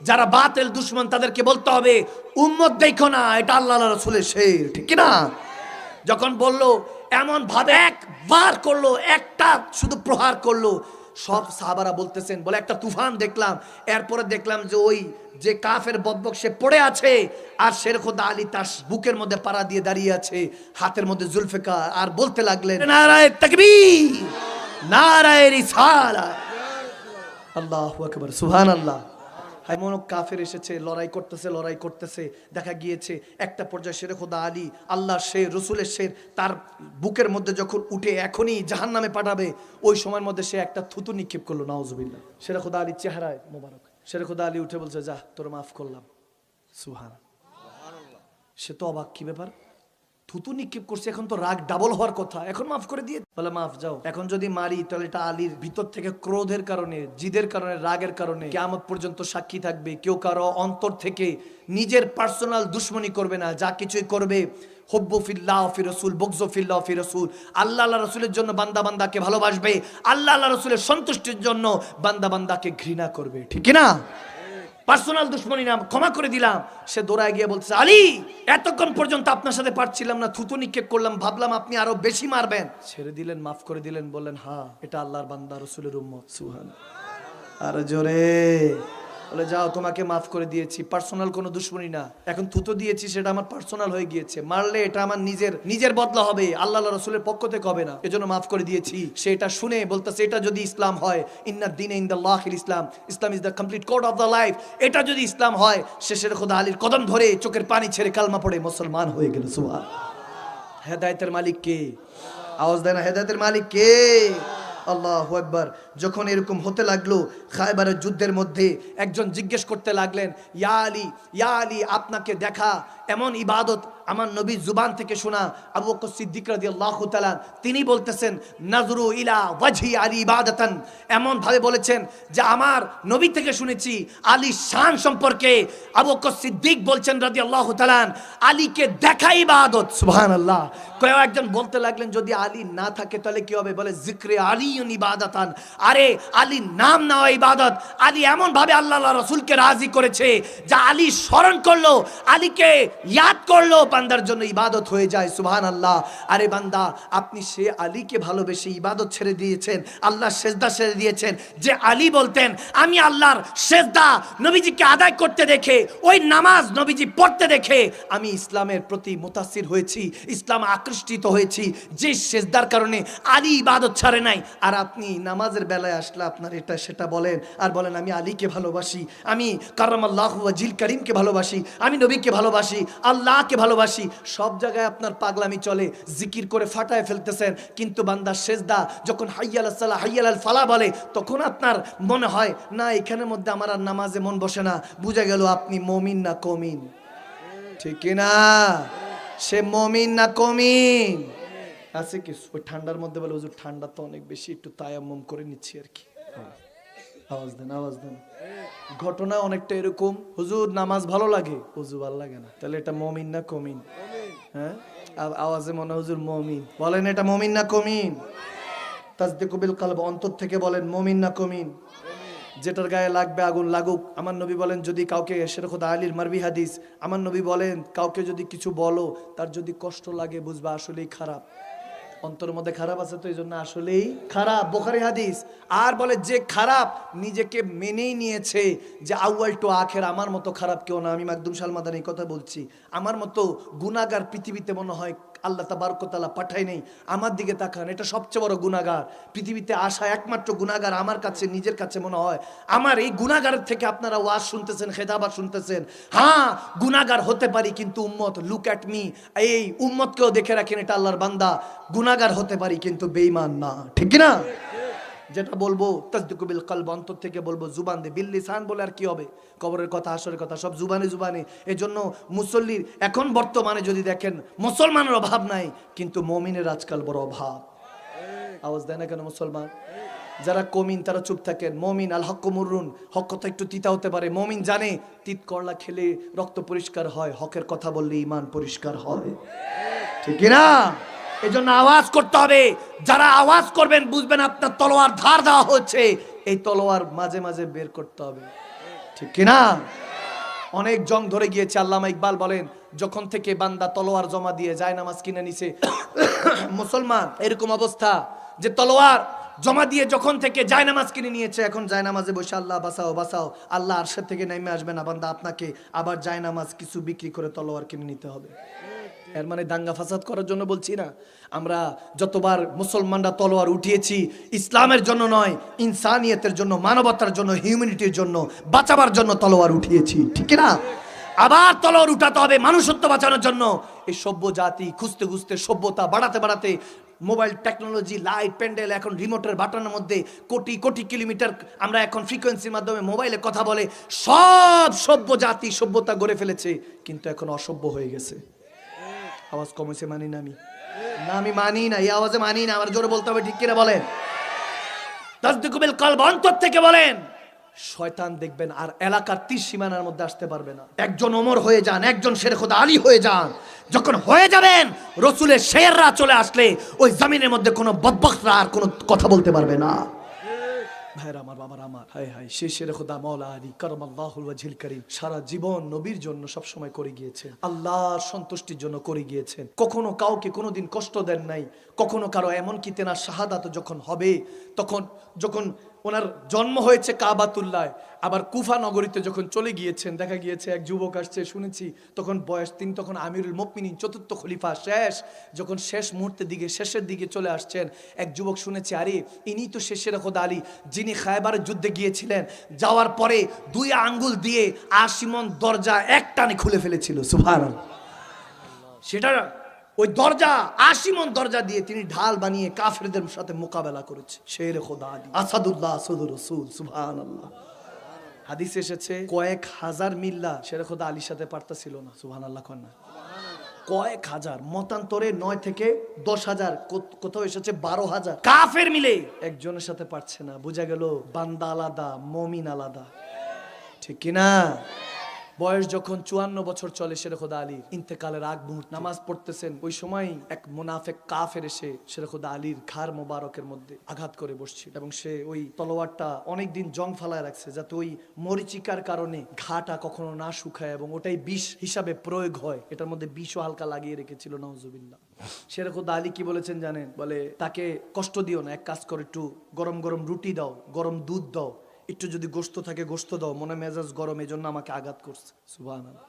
যারা বাতিল দুশমন তাদেরকে বলতে হবে, উম্মত দেখো না, এটা আল্লাহ রাসূলের শের, ঠিক কি না? যখন বললো, এমন ভাবে একবার করলো, একটা শুধু প্রহার করলো, সব সাহাবারা বলতেছেন, বলে একটা তুফান দেখলাম। এরপরে দেখলাম যে ওই যে কাফের বকবক সে পড়ে আছে, আর শেরে খোদা আলী তার বুকের মধ্যে পাড়া দিয়ে দাঁড়িয়ে আছে, হাতের মধ্যে জুলফিকার, আর বলতে লাগলেন, নারায়ে তাকবীর, নারায়ে রিসালাত, আল্লাহু আকবার, সুবহানাল্লাহ। এমন কাফের এসেছে, লড়াই করতেছে। দেখা গিয়েছে একটা পর্যায়ে শেরে খোদা আলী, আল্লাহর শের, রসুলের শের, তার বুকের মধ্যে যখন উঠে এখনই জাহান্নামে পাঠাবে, ওই সময়ের মধ্যে সে একটা থুতু নিক্ষেপ করলো, নাউজুবিল্লাহ। শেরে খোদা আলীর চেহারায় মোবারক। শেরে খোদা আলী উঠে বলছে, যা, তোর মাফ করলাম। সুবহানাল্লাহ। সে তো অবাক, কি ব্যাপার? থুতু নিক্ষেপ করছে, এখন তো রাগ ডাবল হওয়ার কথা, এখন মাফ করে দিয়ে। বলে, মাফ, যাও। এখন যদি মারি তাহলে এটা আলীর ভিতর থেকে ক্রোধের কারণে, জিদের কারণে, রাগের কারণে কিয়ামত পর্যন্ত সাক্ষী থাকবে। কেউ কারো অন্তর থেকে নিজের পার্সোনাল দুশমনী করবে না, যা কিছুই করবে হুব্বু ফিল্লাহ ফি রাসূল, বুগযু ফিল্লাহ ফি রাসূল। আল্লাহ আল্লাহ রাসূলের জন্য বান্দা বান্দাকে ভালোবাসবে, আল্লাহ আল্লাহ রাসূলের সন্তুষ্টির জন্য বান্দা বান্দাকে ঘৃণা করবে, ঠিক কি না? পার্সোনাল দুশমনী নাম, ক্ষমা করে দিলাম। সে দৌড়ায় গিয়ে বলছে, আলী, এতক্ষণ পর্যন্ত আপনার সাথে পারছিলাম না, থুতু নিক্ষেপ করলাম, ভাবলাম আপনি আরো বেশি মারবেন। ছেড়ে দিলেন, মাফ করে দিলেন, বললেন, হ্যাঁ, এটা আল্লাহর বান্দা, রাসূলের উম্মত। সুবহানাল্লাহ। আর জোরে বলে, যাও, তোমাকে মাফ করে দিয়েছি, পার্সোনাল কোনো দুশমনী না। এখন থুতু দিয়েছি, সেটা আমার পার্সোনাল হয়ে গিয়েছে, মারলে এটা আমার নিজের বদলা হবে, আল্লাহ রাসূলের পক্ষ থেকে হবে না, এজন্য মাফ করে দিয়েছি। সেটা শুনে বলতেছে, এটা যদি ইসলাম হয়, ইন্নাদ দীন ইনদাল্লাহিল ইসলাম, Islam is the complete code of the life, এটা যদি ইসলাম হয়, শেষের খোদা আলীর কদম ধরে চোখের পানি ছেড়ে কালমা পড়ে মুসলমান হয়ে গেল। সুবহানাল্লাহ। হেদায়েতের মালিক কে? আওয়াজ দেয় না, হেদায়েতের মালিক কে? আল্লাহু আকবার। যখন এরকম হতে লাগলো, খায়বারের যুদ্ধের মধ্যে একজন জিজ্ঞেস করতে লাগলেন, ইয়া আলী, আপনাকে দেখা এমন ইবাদত আমার নবীর জুবান থেকে শোনা। আবু বকর সিদ্দিক রাদিয়াল্লাহু তাআলা তিনি বলতেছেন, নাজরু ইলা ওয়াজহি আলী ইবাদাতান, এমন ভাবে বলেছেন যে আমার নবী থেকে শুনেছি আলীর শান সম্পর্কে। আবু বকর সিদ্দিক বলছেন রাদিয়াল্লাহু তাআলা, আলীকে দেখা ইবাদত। সুবহানাল্লাহ। কেউ একজন বলতে লাগলেন, যদি আলী না থাকে তাহলে কি হবে? বলে, জিক্রে আলীউন ইবাদাতান, আরে আলীর নাম নেওয়া ইবাদত। আলী এমন ভাবে আল্লাহ রাসূলকে রাজি করেছে যে আলী স্মরণ করলো, আলীকে ইয়াদ করলো, বান্দার জন্য ইবাদত হয়ে যায়। সুবহানাল্লাহ। আরে বান্দা, আপনি সে আলীকে ভালোবেসে ইবাদত ছেড়ে দিয়েছেন, আল্লাহর সেজদা ছেড়ে দিয়েছেন। যে আলী বলতেন, আমি আল্লাহর সেজদা নবীজিকে আদায় করতে দেখে, ওই নামাজ নবীজি পড়তে দেখে আমি ইসলামের প্রতি মুতাসির হয়েছি, ইসলাম আকৃষ্টিত হয়েছি, যে সেজদার কারণে আলী ইবাদত ছাড়ে নাই। আর আপনি নামাজের বেলায় আসলে আপনার এটা সেটা বলেন, আর বলেন আমি আলীকে ভালোবাসি, আমি কারামাল্লাহু ওয়াজিল করিমকে ভালোবাসি, আমি নবীকে ভালোবাসি, আল্লাহকে ভালোবাসি। ভালোবাসি, সব জায়গায় আপনার পাগলামি চলে, জিকির করে ফাটায় ফেলতেছেন, কিন্তু বান্দার সেজদা যখন হাইয়াল সালাহ হাইয়াল আল ফালাহ বলে তখন আপনার মনে হয় না এখানের মধ্যে আমার আর নামাজে মন বসে না। বুঝা গেল আপনি মমিন না কমিন, ঠিক কিনা? সে মমিন না কমিন আছে কি? ওই ঠান্ডার মধ্যে বলে হুজুর ঠান্ডা তো অনেক বেশি, একটু তায়াম্মুম করে নিচ্ছি আর কি। আওয়াজ দেন, আওয়াজ দেন। ঘটনা অনেকটা এরকম, হুজুর নামাজ ভালো লাগে, হুজুর ভালো লাগে না, তাহলে এটা মমিন না কমিন? হ্যাঁ, আওয়াজে মনে হুজুর মমিন, বলেন এটা মমিন না কমিন? তাসদিকু বিল কলব, অন্তর থেকে বলেন মমিন না কমিন? যেটার গায়ে লাগবে আগুন লাগুক। আমার নবী বলেন যদি কাউকে, শের খোদা আলীর মারবি হাদিস, আমার নবী বলেন কাউকে যদি কিছু বলো তার যদি কষ্ট লাগে বুঝবা আসলেই খারাপ, অন্তরের মধ্যে খারাপ আছে, তো এই জন্য আসলেই খারাপ, বুখারী হাদিস। আর বলে যে খারাপ নিজেকে মেনেই নিয়েছে যে আউয়াল টু আখের আমার মতো খারাপ কেউ না। আমি মাকদুম সালমাদানি কথা বলছি, আমার মতো গুনাহগার পৃথিবীতে মনে হয় আল্লাহ তাবারক ওয়া তাআলা পাঠায় নেই। আমার দিকে তাকান, এটা সবচেয়ে বড় গুনাহগার পৃথিবীতে আসা একমাত্র গুনাহগার আমার কাছে, নিজের কাছে মনে হয়। আমার এই গুনাহগারের থেকে আপনারা ওয়াজ শুনতেছেন, খেতাবাত শুনতেছেন, হ্যাঁ গুনাহগার হতে পারি কিন্তু উম্মত, লুক অ্যাট মি, এই উম্মতকেও দেখে রাখেন, এটা আল্লাহর বান্দা, গুনাহগার হতে পারি কিন্তু বেঈমান না, ঠিক না? যেটা বলবো তাসদিকু বিল কলব, অন্তর থেকে বলবো, জুবান দিয়ে, বিল লিসান বলে আর কি হবে? কবরের কথা, হাসরের কথা সব জুবানে জুবানে। এজন্য মুসল্লির এখন বর্তমানে যদি দেখেন মুসলমানের অভাব নাই, কিন্তু মুমিনের আজকাল বড় অভাব। আওয়াজ দেয় না কেন মুসলমান? যারা কমিন তারা চুপ থাকেন। মুমিন আল হক মুররুন, হক কথা একটু তিতা হতে পারে, মুমিন জানে তিত করলা খেলে রক্ত পরিষ্কার হয়, হকের কথা বললে ঈমান পরিষ্কার হয়, ঠিক না? এজন্য আওয়াজ করতে হবে। যারা আওয়াজ করবেন বুঝবেন আপনার তলোয়ার ধার দেওয়া হচ্ছে, এই তলোয়ার মাঝে মাঝে বের করতে হবে, ঠিক কিনা? অনেক জং ধরে গিয়েছে। আল্লামা ইকবাল বলেন যখন থেকে বান্দা তলোয়ার জমা দিয়ে যায় নামাজ কিনে নিছে, মুসলমান এরকম অবস্থা যে তলোয়ার জমা দিয়ে যখন থেকে জায়নামাজ কিনে নিয়েছে, এখন জায়নামাজে বসে আল্লাহ বাঁচাও বাঁচাও, আল্লাহ আরশের থেকে নেমে আসবে না, বান্দা আপনাকে আবার জায়নামাজ কিছু বিক্রি করে তলোয়ার কিনে নিতে হবে। এর মানে দাঙ্গা ফাসাদ করার জন্য বলছি না। আমরা যতবার মুসলমানরা তলোয়ার উঠিয়েছি ইসলামের জন্য নয়, ইনসানিয়তের জন্য, মানবতার জন্য, হিউম্যানিটির জন্য, বাঁচাবার জন্য তলোয়ার উঠিয়েছি, ঠিক না? আবার তলোয়ার উঠাতে হবে মানুষত্ব বাঁচানোর জন্য। এই সভ্য জাতি খুঁজতে খুঁজতে, সভ্যতা বাড়াতে বাড়াতে, মোবাইল টেকনোলজি, লাইট, প্যান্ডেল, এখন রিমোটের বাটনের মধ্যে কোটি কোটি কিলোমিটার আমরা এখন ফ্রিকোয়েন্সির মাধ্যমে মোবাইলে কথা বলে, সব সভ্য জাতি সভ্যতা গড়ে ফেলেছে, কিন্তু এখন অসভ্য হয়ে গেছে। আওয়াজ কমেছে মানি না আমি? না আমি মানি না, এই আওয়াজে মানি না, আমার জোরে বলতে হবে, ঠিক কিনা বলেন? তাসদিকু বিল কলব, অন্তর থেকে বলেন। শয়তান দেখবেন আর এলাকার 30 সীমানার মধ্যে আসতে পারবে না। একজন ওমর হয়ে যান, একজন শের খোদা আলী হয়ে যান, যখন হয়ে যাবেন রসুলের শেররা চলে আসলে ওই জমিনের মধ্যে কোনো বদবখতরা আর কোনো কথা বলতে পারবে না। ভাইরা আমার, বাবার আমার, হায় হায়, সে শের খোদা মাওলা আলী কারামাল্লাহুল ওয়াজহিল কারীম সারা জীবন নবীর জন্য সব সময় করে গিয়েছেন, আল্লাহর সন্তুষ্টির জন্য করে গিয়েছেন। কখনো কাউকে কোনোদিন কষ্ট দেন নাই, কখনো কারো, এমন কি তেনার শাহাদাত যখন হবে, তখন যখন ওনার জন্ম হয়েছে কাবাতুল্লাহ, আবার কুফা নগরীতে যখন চলে গিয়েছেন, দেখা গিয়েছে এক যুবক আসছে, শুনেছি তখন বয়স, তিনি তখন আমিরুল মুমিনিন, চতুর্থ খলিফা, যখন শেষ মুহূর্তের দিকে, শেষের দিকে চলে আসছেন, এক যুবক শুনেছে আরে ইনি তো শেষের খোদা আলী, যিনি খায়বারের যুদ্ধে গিয়েছিলেন, যাওয়ার পরে 2 আঙ্গুল দিয়ে আশিমন দরজা এক টানে খুলে ফেলেছিল, সুবহানাল্লাহ। সেটা ওই দরজা, আশিমন দরজা দিয়ে তিনি ঢাল বানিয়ে কাফেরদের সাথে মোকাবেলা করেছে, শের খোদা আলী, আসাদুল্লাহ, আসাদুর রাসূল, সুবহানাল্লাহ। হাদিস এসেছে কয়েক হাজার মিল্লা শের খোদা আলীর সাথে পারতেছিল না, সুবহানাল্লাহ কন্যা। কয়েক হাজার, মতান্তরে 9 থেকে 10,000, কোথাও এসেছে 12,000 কাফের মিলে একজনের সাথে পারছে না। বোঝা গেল বান্দা আলাদা, মুমিন আলাদা, ঠিক কিনা? বয়স যখন 54 বছর চলে শের খোদা আলীর, ইন্তেকালের আগ মুহূর্তে নামাজ পড়তেছেন, ওই সময় এক মুনাফিক কাফের এসে শের খোদা আলীর ঘাড় মোবারকের মধ্যে আঘাত করে বসছিল, এবং সে ওই তলোয়ারটা অনেকদিন জং ফালায় রাখছে, যাতে ওই মরিচিকার কারণে ঘাটা কখনো না শুকায় এবং ওটাই বিষ হিসাবে প্রয়োগ হয়, এটার মধ্যে বিষও হালকা লাগিয়ে রেখেছিল, নাউজুবিল্লাহ। শের খোদা আলী কি বলেছেন জানেন? বলে তাকে কষ্ট দিও না, এক কাজ করে একটু গরম গরম রুটি দাও, গরম দুধ দাও, একটু যদি গোশত থাকে গোশত দাও, মনে মেজাজ গরম, এই জন্য আমাকে আঘাত করছে, সুবহানাল্লাহ।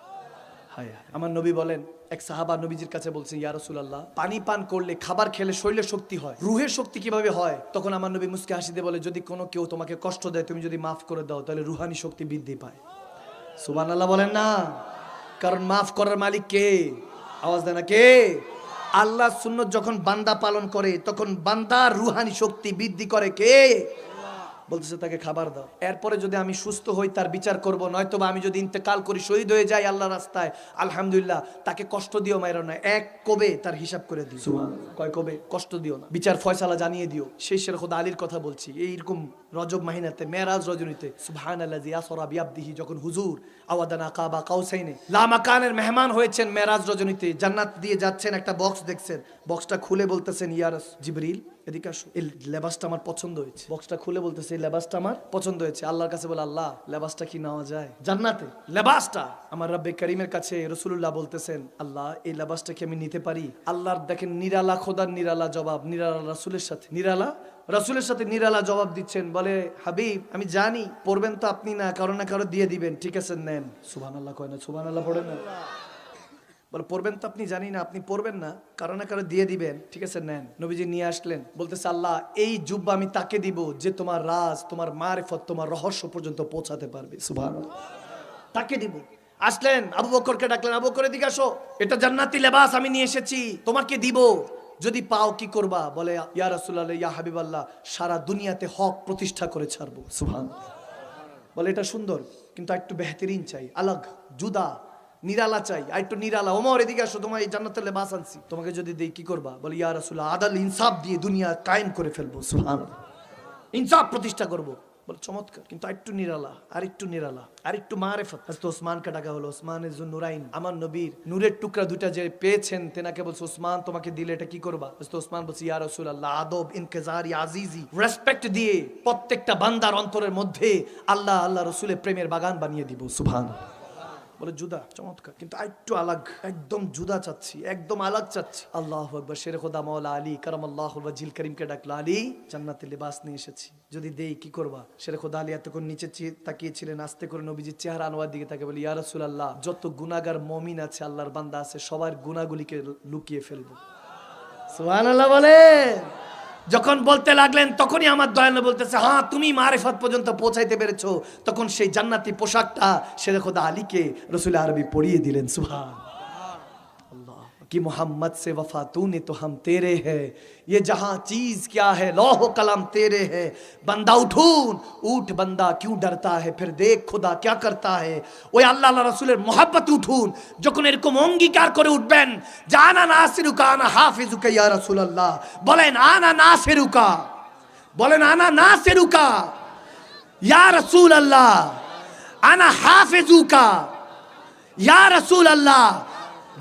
হায় হায়, আমার নবী বলেন, এক সাহাবা নবীজির কাছে বলছেন ইয়া রাসূলুল্লাহ, পানি পান করলে, খাবার খেলে শরীরে শক্তি হয়, রুহের শক্তি কিভাবে হয়? তখন আমার নবী মুস্কি হাসি দিয়ে বলে, যদি কোনো কেউ তোমাকে কষ্ট দেয়, তুমি যদি মাফ করে দাও, তাহলে রুহানি শক্তি বৃদ্ধি পায়, সুবহানাল্লাহ বলেন না? কারণ মাফ করার মালিক কে? আওয়াজ দেয় না কে? আল্লাহ সুন্নত যখন বান্দা পালন করে তখন বান্দার রুহানি শক্তি বৃদ্ধি করে কে? বলতেছে তাকে খাবার দাও। এরপরে যদি আমি সুস্থ হই তার বিচার করব, নয়তো বা আমি যদি ইন্তেকাল করি, শহীদ হয়ে যাই আল্লাহর রাস্তায়, আলহামদুলিল্লাহ, তাকে কষ্ট দিও মাইরো না, এক কবে তার হিসাব করে দিও। কয় কবে? কষ্ট দিও না, বিচার ফয়সালা জানিয়ে দিও। সেই শের খোদা আলীর কথা বলছি। এইরকম রজব মাহিনাতে মেরাজ রজনীতে সুবহানাল্লাযী আসরা বিআবদিহি, যখন হুজুর আওয়াদানা কাবা কাউসাইনে লা মাকানের মেহমান হয়েছেন মেরাজ রজনীতে, জান্নাত দিয়ে যাচ্ছেন, একটা বক্স দেখছেন, বক্সটা খুলে বলতেছেন ইয়া জিবরিল এদিকে আসো, এই লেবাসটা আমার পছন্দ হয়েছে। বক্সটা খুলে বলতেছে এই লেবাসটা আমার পছন্দ হয়েছে। আল্লাহর কাছে বলে আল্লাহ লেবাসটা কি নেওয়া যায় জান্নাতে? লেবাসটা আমার রব্বে করিমের কাছে রাসূলুল্লাহ বলতেছেন আল্লাহ এই লেবাসটা কি আমি নিতে পারি? আল্লাহর দেখেন নিরালা খোদার নিরালা জবাব, নিরালা রাসূলের সাথে নিরালা রাসূলের সাথে নিরালা জবাব দিচ্ছেন। বলে হাবিব আমি জানি পড়বেন তো আপনি না, কারো না কারো দিয়ে দিবেন, ঠিক আছে নেন। সুবহানাল্লাহ কয় না? সুবহানাল্লাহ পড়েন না? বলে পড়বেন তো আপনি, জানি না আপনি পড়বেন না, কারো না কারো দিয়ে দিবেন, ঠিক আছে নেন। নবীজি নিয়ে আসলেন, বলতেছে আল্লাহ এই জুব্বা আমি তাকে দিব যে তোমার রাজ, তোমার মারিফত, তোমার রহস্য পর্যন্ত পৌঁছাতে পারবে। সুবহানাল্লাহ, তাকে দিব। আসলেন, আবু বকরকে ডাকলেন, আবু বকর এদিকে আসো, এটা জান্নাতি লেবাস আমি নিয়ে এসেছি, তোমাকে দিব, যদি পাও কি করবা? বলে ইয়া রাসূলুল্লাহ ইয়া হাবিবাল্লাহ সারা দুনিয়াতে হক প্রতিষ্ঠা করে ছাড়বো। সুবহানাল্লাহ। বলে এটা সুন্দর কিন্তু একটু বেহতরিন চাই, আলাগ জুদা নিরালা চাই, আর একটু নিরালা। ওমর এদিকে আসো, তোমার এই জান্নাতের লেবাস আনছি, তোমাকে যদি দেই কি করবা? বলে ইয়া রাসূলুল্লাহ আদাল ইনসাফ দিয়ে দুনিয়া কায়েম করে ফেলবো। সুবহানাল্লাহ, ইনসাফ প্রতিষ্ঠা করবো। বলে চমৎকার, কিন্তু একটু নিরালা, আর একটু নিরালা, আর একটু মারিফত। হযরত ওসমানকে ডাকা হলো, ওসমান ইজ নুরাইন, আমার নবীর নূরের টুকরা দুইটা যে পেয়েছেন, তেনাকে বলছে ওসমান তোমাকে দিলে এটা কি করবা? হযরত ওসমান বলছে ইয়া রাসূলুল্লাহ আদব ইনকিজারি আজিজি, রেসপেক্ট দিয়ে প্রত্যেকটা বান্দার অন্তরের মধ্যে আল্লাহ আল্লাহ রাসূলের প্রেমের বাগান বানিয়ে দিব। সুবহানাল্লাহ। বলে জুদা চমৎকার, কিন্তু একটু আলাগ, একদম জুদা চাচ্ছি, একদম আলাগ চাচ্ছি। আল্লাহু আকবার। শের খোদা মাওলা আলী কারামাল্লাহুল ওয়াজহিল করিমকে ডাকলো, আলী জান্নাতের লিবাস নিয়ে এসেছি, যদি দেই কি করবা? শের খোদা আলী এতক্ষণ নিচে তাকিয়েছিলেন, আস্তে করে নবীজির চেহারা আনোয়ার দিকে তাকে বলি ইয়া রাসূলুল্লাহ যত গুনাহগার মুমিন আছে, আল্লাহর বান্দা আছে, সবার গুনাহগুলিকে লুকিয়ে ফেলবো। সুবহানাল্লাহ বলে। যখন বলতে লাগলেন তখনই আমার দয়াল বলতেছে হ্যাঁ তুমি মারিফত পর্যন্ত পৌঁছাইতে পেরেছো। তখন সেই জান্নাতি পোশাকটা শের খোদা আলীকে রাসূল আরবি পরিয়ে দিলেন। সুবহানাল্লাহ कि मोहम्मद से वफा तूने तो हम तेरे है, ये जहां चीज क्या है लौह कलम तेरे है, बंदा उठून उठ बंदा क्यों डरता है, फिर देख खुदा क्या करता है। ওই আল্লাহ আল্লাহ রাসূলের মহব্বত উঠুন, যখন এরকম অঙ্গীকার করে উঠবেন জানা নাসিরুকা আনা হাফিজুকা ইয়া রাসূলুল্লাহ, বলেন আনা নাসিরুকা, বলেন আনা নাসিরুকা ইয়া রাসূলুল্লাহ, আনা হাফিজুকা ইয়া রাসূলুল্লাহ।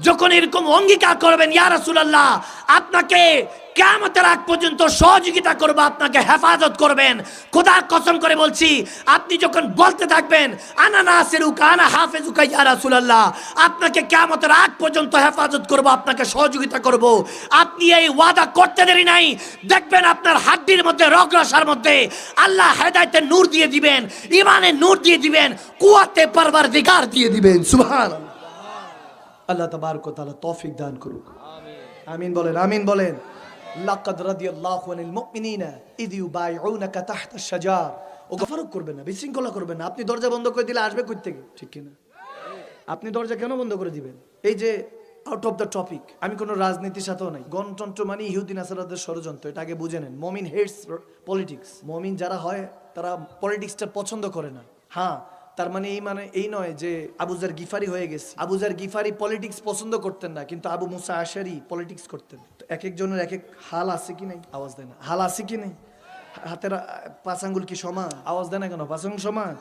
যখন এরকম অঙ্গীকার করবেন ইয়া রাসূলুল্লাহ আপনাকে কিয়ামতের আগ পর্যন্ত সহযোগিতা করব, আপনাকে হেফাজত করবেন, খোদার কসম করে বলছি আপনি যখন বলতে থাকবেন আনা নাসিরুকা আনা হাফিজুকা ইয়া রাসূলুল্লাহ, আপনাকে কিয়ামতের আগ পর্যন্ত হেফাজত করব, আপনাকে সহযোগিতা করব, আপনি এই ওয়াদা করতে দেরি নাই, দেখবেন আপনার হাড্ডির মধ্যে রগ রসার মধ্যে আল্লাহ হেদায়েতের নূর দিয়ে দিবেন, ঈমানের নূর দিয়ে দিবেন, কুওয়াতে পরওয়ারদিগার দিয়ে দিবেন। সুবহানাল্লাহ। আল্লাহ তাবারক ওয়া তাআলা তৌফিক দান করুক। আমিন বলেন, আমিন বলেন। লাকাদ রাদিয়াল্লাহু আনিল মুমিনিনা ইয ইউবাইউনাকা তাহতা আশ-শাজার। ও গফরক করবেন না, বিশৃঙ্খলা করবেন না। আপনি দরজা বন্ধ করে দিলে আসবে কই থেকে? ঠিক কি না? আপনি দরজা কেন বন্ধ করে দিবেন? এই যে আউট অফ দ্য টপিক, আমি কোনো রাজনীতির সাথেও নাই। গণতন্ত্র মানে ইহুদি নাসারাদের ষড়যন্ত্র, এটা আগে বুঝে নেন। মুমিন হেটস পলিটিক্স। মুমিন যারা হয় তারা পলিটিক্সটা পছন্দ করে না। হ্যাঁ, তার মানে এই নয় যে আবু যার গিফারি হয়ে গেছে। আবু যার গিফারি পলিটিক্স পছন্দ করতেন না, কিন্তু আবু মুসা আশারি পলিটিক্স করতেন। তো এক একজনের এক এক হাল আছে কি নাই? আওয়াজ দেয় না। হাল আছে কি নেই? হাতের পাঁচ আঙ্গুল কি সমান? আওয়াজ দেয় না কেন? পাঁচ আঙ্গুল সমান।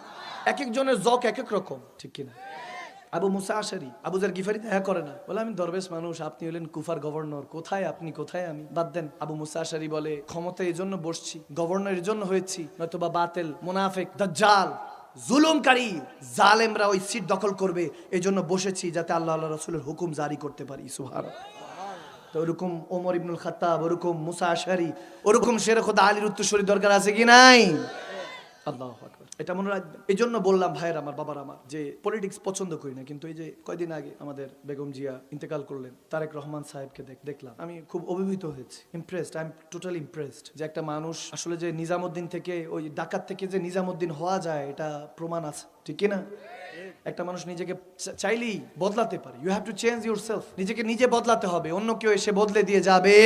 এক একজনের জক এক এক রকম, ঠিক কিনা? আবু মুসা আশারি আবু যার গিফারি দেখা করে না, বলে আমি দরবেশ মানুষ, আপনি হলেন কুফার গভর্নর, কোথায় আপনি কোথায় আমি? বাদ দেন। আবু মুসা আশারি বলে ক্ষমতা এই জন্য বসছি, গভর্নর এর জন্য হয়েছি, নয়তোবা বাতিল মুনাফিক দাজ্জাল জুলুমকারী জালেমরা ওই সিট দখল করবে, এই জন্য বসেছি যাতে আল্লাহ আল্লাহ রাসূলের হুকুম জারি করতে পারি। সুবহানাল্লাহ। তো ওরকম ওমর ইবনুল খাত্তাব, ওরকম মুসা আশারি, ওরকম শের খোদা আলীর উত্তরসূরি দরকার আছে কি নাই? আল্লাহু আকবার। এটা মনে রাখবেন। এই জন্য বললাম ভাইয়ের আমার, বাবার আমার, যে পলিটিক্স পছন্দ করি না, কিন্তু এই যে কয়দিন আগে আমাদের বেগম জিয়া ইন্তেকাল করলেন, তারেক রহমান সাহেবকে দেখলাম, আমি খুব অভিভূত হয়েছি, impressed. I am totally impressed যে একটা মানুষ আসলে যে নিজামুদ্দিন থেকে, ওই ডাকাত থেকে যে নিজামুদ্দিন হওয়া যায়, এটা প্রমাণ আছে, ঠিক কি না? একটা মানুষ নিজেকে চাইলেই বদলাতে পারে। You have to change yourself. নিজেকে নিজে বদলাতে হবে, অন্য কেউ এসে বদলে দিয়ে যাবে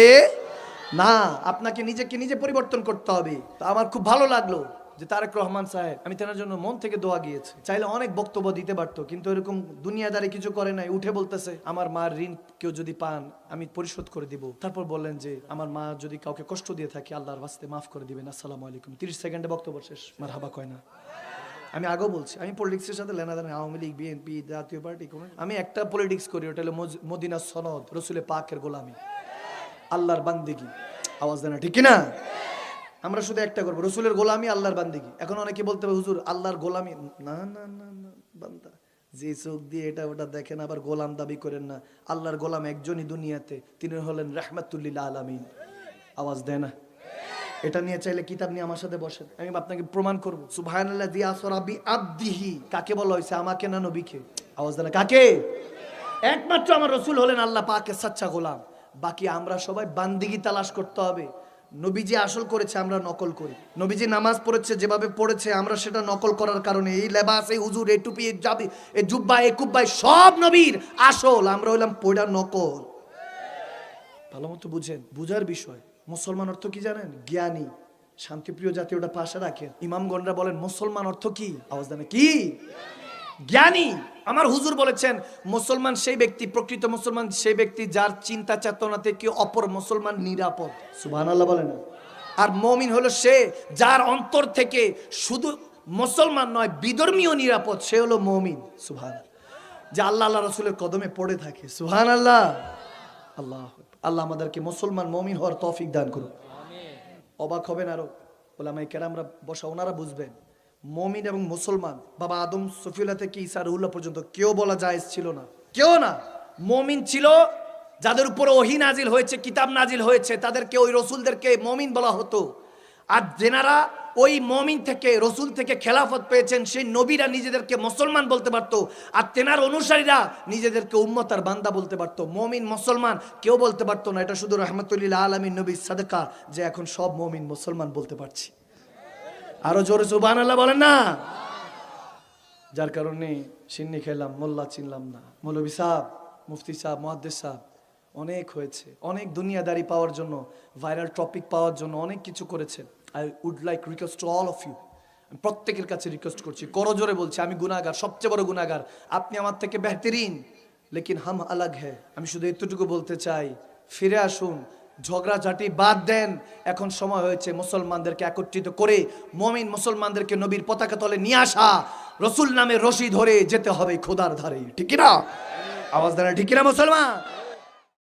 না। আপনাকে নিজেকে নিজে পরিবর্তন করতে হবে। তো আমার খুব ভালো লাগলো যে তারেক রহমান সাহেব, আমি তেনার জন্য মন থেকে দোয়া গিয়েছি। চাইলে অনেক বক্তব্য দিতে পারতো, কিন্তু এরকম দুনিয়াদারি কিছু করে নাই। উঠে বলতেছে আমার মার ঋণ কেউ যদি পান আমি পরিশোধ করে দিব। তারপর বললেন যে আমার মা যদি কাউকে কষ্ট দিয়ে থাকে আল্লাহর ওয়াস্তে মাফ করে দিবেন, আসসালামু আলাইকুম। 30 সেকেন্ডে বক্তব্য শেষ। মারহাবা কয় না। আমি আগেও বলছি, আমি পলিটিক্সের সাথে লেনাদেনা, আওয়ামী লীগ, বিএনপি, জাতীয় পার্টি, আমি একটা পলিটিক্স করি, ওটা হলো মদিনা সনদ, রসুলের পাকের গোলামি, আল্লাহর বান্দিগি। আওয়াজ দেনা ঠিক কিনা? আমরা শুধু একটা করবো, রসুলের গোলামি, আল্লাহর বান্দিগি। এখন অনেকে বলতে হবে হুজুর আল্লাহর গোলামি, না না না না বান্দা, যে চোখ দিয়ে এটা ওটা দেখেন আবার গোলাম দাবি করেন না। আল্লাহর গোলাম একজনই দুনিয়াতে, তিনি হলেন রাহমাতুল্লিল আলামিন। আওয়াজ দেয় না? এটা নিয়ে চাইলে কিতাব নিয়ে আমার সাথে বসেন, আমি আপনাকে প্রমাণ করবো। সুবহানাল্লাযী আসরা বিআবদিহি কাকে বলা হয়েছে? আমাকে না নবীকে? আওয়াজ দেন কাকে? একমাত্র আমার রাসূল হলেন আল্লাহ পাকের সাচ্চা গোলাম। বাকি আমরা সবাই বান্দিগি তালাশ করতে হবে। নবীজি আসল করেছে, আমরা নকল করি। নবীজি নামাজ পড়েছে যেভাবে পড়েছে, আমরা সেটা নকল করার কারণে এই লেবাস, এই হুজুর, এই টুপি, এই জাবি, এই জুব্বা, এই কুব্বাই সব নবীর আসল, আমরা হইলাম পয়ডা নকল। ভালো মতো বুঝেন, বুঝার বিষয়। মুসলমান অর্থ কি জানেন? জ্ঞানী, শান্তিপ্রিয় জাতি, ওটা পাশে রাখেন। ইমামগণরা বলেন মুসলমান অর্থ কি? আওয়াজ দেন কি? জ্ঞানী। আমার হুজুর বলেছেন মুসলমান সেই ব্যক্তি, প্রকৃত মুসলমান সেই ব্যক্তি যার চিন্তা চেতনা থেকে অপর মুসলমান নিরাপদ। সুবহানাল্লাহ বলেন। আর মুমিন হলো সে যার অন্তর থেকে শুধু মুসলমান নয় বিধর্মীয় নিরাপদ, সে হলো মুমিন। সুবহানাল্লাহ। যে আল্লাহ আল্লাহ রাসূলের কদমে পড়ে থাকে। সুবহানাল্লাহ। আল্লাহ আল্লাহ আমাদেরকে মুসলমান মুমিন হওয়ার তৌফিক দান করুন। অবাক হবেন আরো ওলামায়ে কেরামরা বসা, ওনারা বুঝবেন মুমিন এবং মুসলমান, বাবা আদম সফিউল্লাহ থেকে ঈসা রুহুল্লাহ পর্যন্ত কেউ বলা জায়েজ ছিল না, কেউ না। মুমিন ছিল যাদের উপর ওহী নাজিল হয়েছে, কিতাব নাজিল হয়েছে, তাদেরকে ওই রসুলদেরকে মুমিন বলা হতো। আর যেনারা ওই মুমিন থেকে, রসুল থেকে খেলাফত পেয়েছেন, সেই নবীরা নিজেদেরকে মুসলমান বলতে পারতো, আর তেনার অনুসারীরা নিজেদেরকে উম্মত আর বান্দা বলতে পারতো। মুমিন মুসলমান কেউ বলতে পারতো না। এটা শুধু রাহমাতুল্লিল আলামিন নবীর সাদকা যে এখন সব মুমিন মুসলমান বলতে পারছি। আরো জোরে সুবহানাল্লাহ বলেন না। যার কারণে সিন্নি খেলাম, মোল্লা চিনলাম না। মৌলভী সাহেব, মুফতি সাহেব, মুহাদ্দিস সাহেব অনেক হয়েছে, অনেক দুনিয়াদারি পাওয়ার জন্য, ভাইরাল টপিক পাওয়ার জন্য অনেক কিছু করেছেন। I would like request to all of you, আমি প্রত্যেকের কাছে রিকোয়েস্ট করছি, করজোরে বলছি, আমি গুনাহগার, সবচেয়ে বড় গুনাহগার। আপনি আমার থেকে বেহতরিন, লেকিন হাম আলাগ হ্যায়। আমি শুধু এতটুকু বলতে চাই, ফিরে আসুন, ঝগড়াঝাটি বাদ দেন। এখন সময় হয়েছে মুসলমানদেরকে একত্রিত করে মুমিন মুসলমানদেরকে নবীর পতাকা তলে নিয়ে আসা, রসুল নামে রশি ধরে যেতে হবে খোদার ধারে। ঠিক না? আওয়াজ দেন ঠিক না মুসলমান?